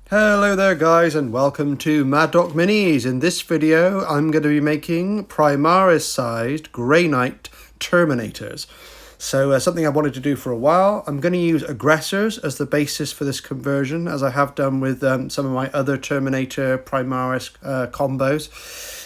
Hello there guys and welcome to Mad Doc Minis. In this video I'm going to be making Primaris sized Grey Knight Terminators. So something I wanted to do for a while. I'm going to use aggressors as the basis for this conversion, as I have done with some of my other Terminator Primaris combos.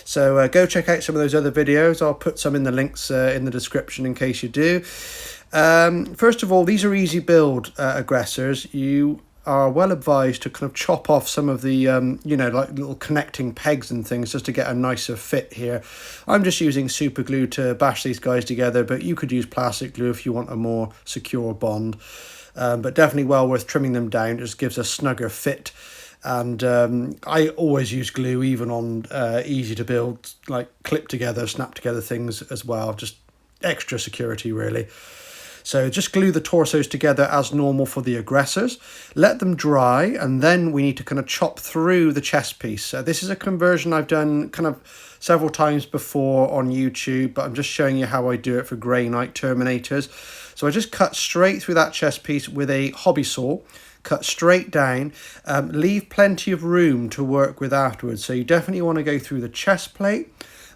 So go check out some of those other videos. I'll put some in the links in the description in case you do. First of all, these are easy build aggressors. You are well advised to kind of chop off some of the like little connecting pegs and things just to get a nicer fit here. I'm just using super glue to bash these guys together, but you could use plastic glue if you want a more secure bond, but definitely well worth trimming them down. It just gives a snugger fit. And I always use glue even on easy to build, like clip together, snap together things as well, just extra security really. So just glue the torsos together as normal for the aggressors, let them dry, and then we need to kind of chop through the chest piece. This is a conversion I've done kind of several times before on YouTube, but I'm just showing you how I do it for Grey Knight Terminators. So I just cut straight through that chest piece with a hobby saw, cut straight down, leave plenty of room to work with afterwards. So you definitely want to go through the chest plate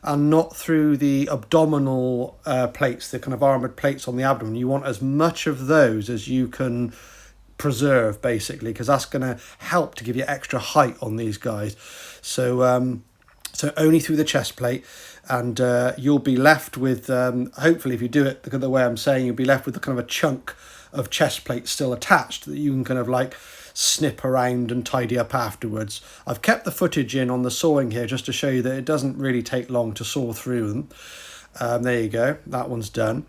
and not through the abdominal plates, the kind of armoured plates on the abdomen. You want as much of those as you can preserve, basically, because that's going to help to give you extra height on these guys. So so only through the chest plate, and you'll be left with, hopefully if you do it the way I'm saying, you'll be left with a kind of a chunk of chest plate still attached that you can kind of like snip around and tidy up afterwards. I've kept the footage in on the sawing here just to show you that it doesn't really take long to saw through them. There you go, that one's done.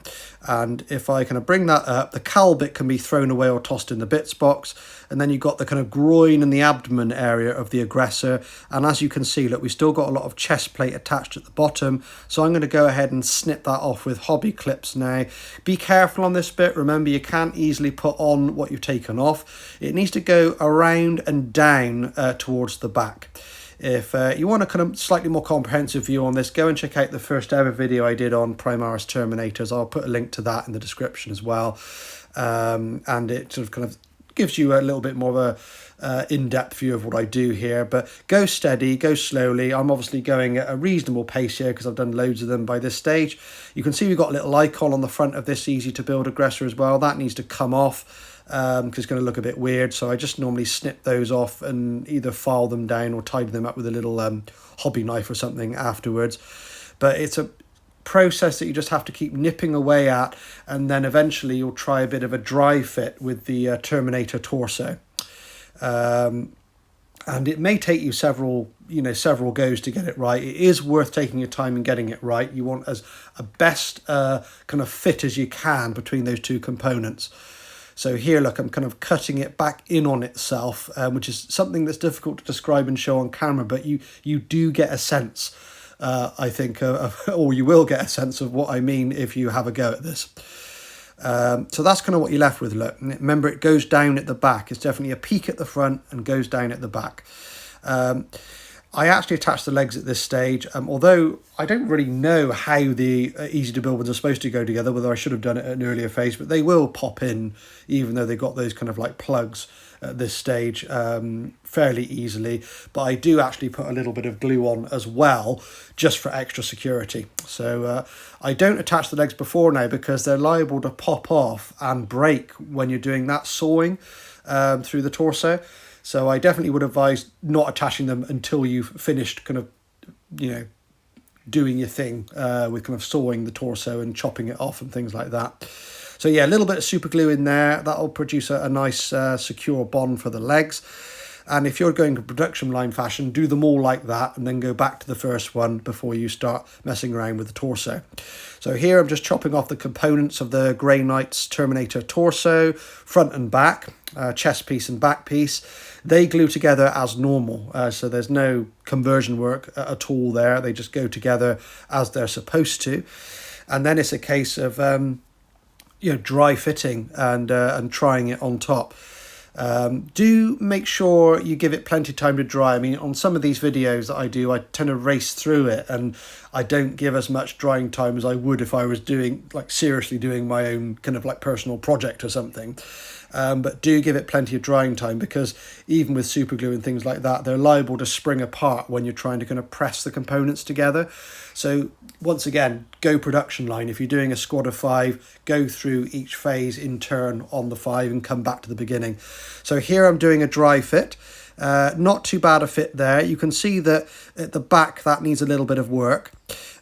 And if I kind of bring that up, the cowl bit can be thrown away or tossed in the bits box, and then you've got the kind of groin and the abdomen area of the aggressor. And as you can see, look, we've still got a lot of chest plate attached at the bottom, so I'm going to go ahead and snip that off with hobby clips now. Be careful on this bit. Remember, you can't easily put on what you've taken off. It needs to go around and down towards the back. If you want a kind of slightly more comprehensive view on this, go and check out the first ever video I did on Primaris Terminators. I'll put a link to that in the description as well. And it sort of kind of gives you a little bit more of a in-depth view of what I do here. But go steady, go slowly. I'm obviously going at a reasonable pace here because I've done loads of them by this stage. You can see we've got a little icon on the front of this easy to build aggressor as well. That needs to come off, because it's going to look a bit weird. So I just normally snip those off and either file them down or tidy them up with a little hobby knife or something afterwards. But it's a process that you just have to keep nipping away at, and then eventually you'll try a bit of a dry fit with the Terminator torso. And it may take you several goes to get it right. It is worth taking your time and getting it right. You want as a best kind of fit as you can between those two components. So here, look, I'm kind of cutting it back in on itself, which is something that's difficult to describe and show on camera, but you do get a sense, I think, or you will get a sense of what I mean if you have a go at this. So that's kind of what you're left with, look. Remember, it goes down at the back. It's definitely a peak at the front and goes down at the back. I actually attach the legs at this stage, although I don't really know how the easy to build ones are supposed to go together, whether I should have done it at an earlier phase, but they will pop in even though they've got those kind of like plugs at this stage fairly easily. But I do actually put a little bit of glue on as well, just for extra security. So I don't attach the legs before now because they're liable to pop off and break when you're doing that sawing through the torso. So I definitely would advise not attaching them until you've finished kind of, doing your thing with kind of sawing the torso and chopping it off and things like that. So yeah, a little bit of super glue in there. That'll produce a nice secure bond for the legs. And if you're going to production line fashion, do them all like that and then go back to the first one before you start messing around with the torso. So here I'm just chopping off the components of the Grey Knight's Terminator torso, front and back, chest piece and back piece. They glue together as normal, so there's no conversion work at all there. They just go together as they're supposed to. And then it's a case of dry fitting and trying it on top. Do make sure you give it plenty of time to dry. I mean, on some of these videos that I do, I tend to race through it, and I don't give as much drying time as I would if I was doing, like, seriously doing my own kind of like personal project or something. But do give it plenty of drying time, because even with super glue and things like that, they're liable to spring apart when you're trying to kind of press the components together. So once again, go production line. If you're doing a squad of 5, go through each phase in turn on the 5 and come back to the beginning. So here I'm doing a dry fit. Not too bad a fit there. You can see that at the back that needs a little bit of work.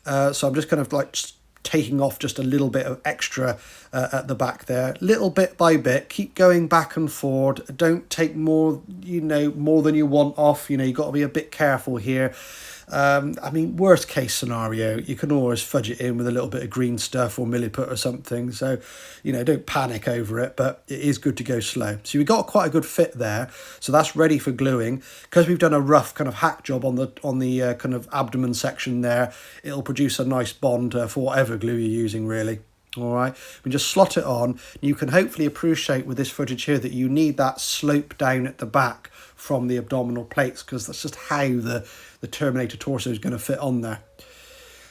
So I'm just kind of like taking off just a little bit of extra at the back there, little bit by bit. Keep going back and forward. Don't take more than you want off. You've got to be a bit careful here. I mean, worst case scenario, you can always fudge it in with a little bit of green stuff or milliput or something. So, don't panic over it, but it is good to go slow. So we got quite a good fit there. So that's ready for gluing. Because we've done a rough kind of hack job on the kind of abdomen section there, it'll produce a nice bond for whatever glue you're using, really. All right, we just slot it on. You can hopefully appreciate with this footage here that you need that slope down at the back from the abdominal plates, because that's just how the Terminator torso is going to fit on there.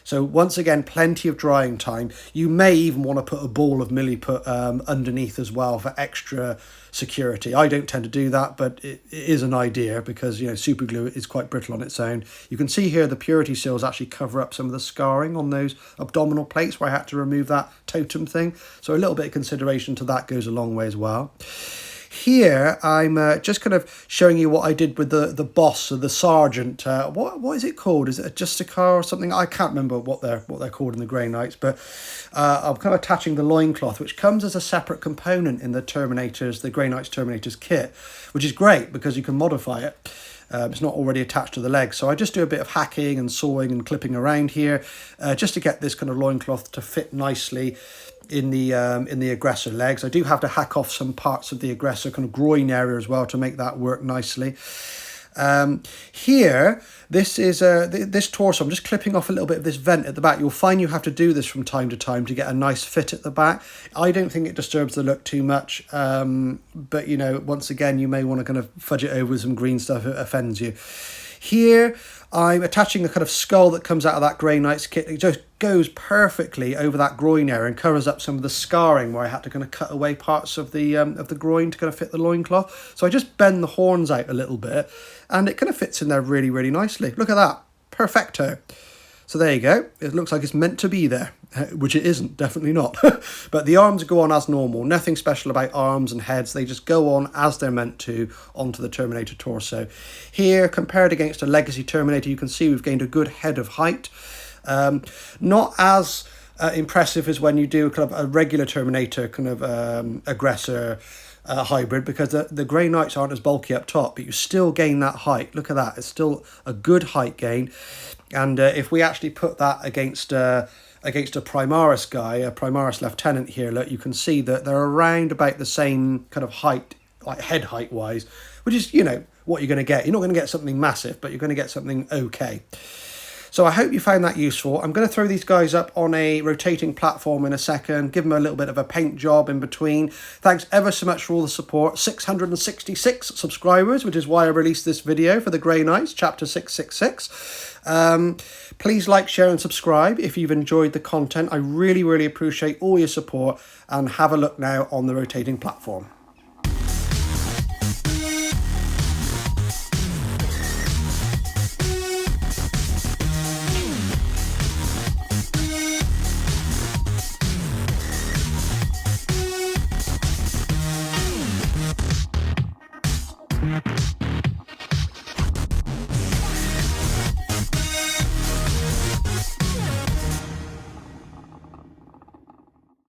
So once again, plenty of drying time. You may even want to put a ball of milliput underneath as well for extra security. I don't tend to do that, but it is an idea, because super glue is quite brittle on its own. You can see here the purity seals actually cover up some of the scarring on those abdominal plates where I had to remove that totem thing. So a little bit of consideration to that goes a long way as well. Here, I'm just kind of showing you what I did with the boss or the sergeant. What is it called? Is it a Justicar or something? I can't remember what they're called in the Grey Knights, but I'm kind of attaching the loincloth, which comes as a separate component in the Grey Knights Terminators kit, which is great because you can modify it. It's not already attached to the legs. So I just do a bit of hacking and sawing and clipping around here just to get this kind of loincloth to fit nicely in the aggressor legs. I do have to hack off some parts of the aggressor kind of groin area as well to make that work nicely. Here, this is this torso. I'm just clipping off a little bit of this vent at the back. You'll find you have to do this from time to time to get a nice fit at the back. I don't think it disturbs the look too much, but once again, you may want to kind of fudge it over with some green stuff if it offends you. Here, I'm attaching a kind of skull that comes out of that Grey Knights kit. It just goes perfectly over that groin area and covers up some of the scarring where I had to kind of cut away parts of the groin to kind of fit the loincloth. So I just bend the horns out a little bit and it kind of fits in there really, really nicely. Look at that. Perfecto. So there you go. It looks like it's meant to be there, which it isn't, definitely not. But the arms go on as normal. Nothing special about arms and heads. They just go on as they're meant to onto the Terminator torso. Here, compared against a legacy Terminator, you can see we've gained a good head of height. Not as impressive as when you do kind of a regular Terminator kind of aggressor hybrid, because the Grey Knights aren't as bulky up top, but you still gain that height. Look at that. It's still a good height gain. And if we actually put that against a Primaris guy, a Primaris lieutenant here, look, you can see that they're around about the same kind of height, like head height wise, which is, what you're going to get. You're not going to get something massive, but you're going to get something okay. So I hope you found that useful. I'm going to throw these guys up on a rotating platform in a second, give them a little bit of a paint job in between. Thanks ever so much for all the support. 666 subscribers, which is why I released this video for the Grey Knights, chapter 666. Please like, share and subscribe if you've enjoyed the content. I really, really appreciate all your support, and have a look now on the rotating platform.